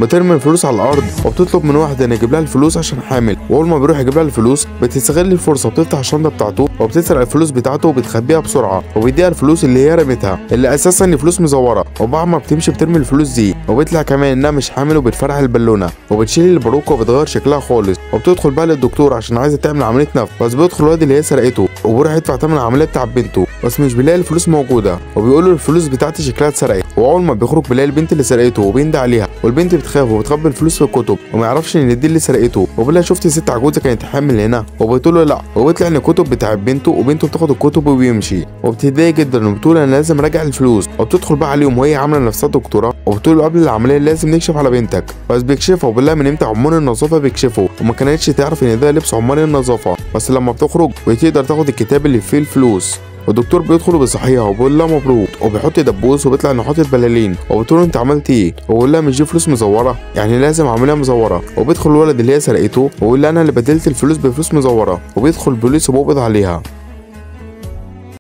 بترمي الفلوس على الارض وبتطلب من واحد ان يجيب لها الفلوس عشان حامل، واول ما بيروح يجيب لها الفلوس بتستغل الفرصه وبتفتح الشنطه بتاعته وبتسرق الفلوس بتاعته وبتخبيها بسرعه وبيديها الفلوس اللي هي رمتها اللي اساسا فلوس مزوره. وبعد ما بتمشي بترمي الفلوس دي وبيطلع كمان انها مش حامل وبتفرح البالونه وبتشيل الباروكه وبتغير شكلها خالص وبتدخل بقى للدكتور عشان عايزه تعمل عمليه نفخ. بس بيدخل الواد اللي هي سرقته وبيروح يدفع ثمن العمليه بتاع بنته بس مش بيلاقي الفلوس موجوده وبيقول له الفلوس بتاعتي شكلها اتسرقت. واول ما بيخرج بيلاقي البنت اللي سرقته وبيندى عليها والبنت بتخاف وبتخبي الفلوس في الكتب وما يعرفش ان دي اللي سرقته. وبيقول لها شفتي ست عجوزه كانت حامل هنا وبتقول له لا، وبيطلع ان الكتب بتاعت بنته وبنته بتاخد الكتب وبيمشي وبتتضايق جدا وبتقول انا لازم اراجع الفلوس. وبتدخل بقى عليهم وهي عامله نفسها دكتوره وبتقول له قبل العمليه لازم نكشف على بنتك. بس بيكشفها وبيقول لها من امتى عمال النظافه بيكشفوا وما كانتش تعرف ان ده لبس عمال النظافه. بس لما بتخرج بتقدر تاخد الكتاب اللي فيه الفلوس والدكتور بيدخل وبيصحيها وبيقول لها مبروك وبيحط دبوس وبيطلع انه حاطط بلالين وبتقول له انت عملت ايه؟ وبيقول لها مش دي فلوس مزوره يعني لازم اعملها مزوره. وبيدخل الولد اللي هي سرقته وبيقول لها انا اللي بدلت الفلوس بفلوس مزوره وبيدخل البوليس وبيقبض عليها.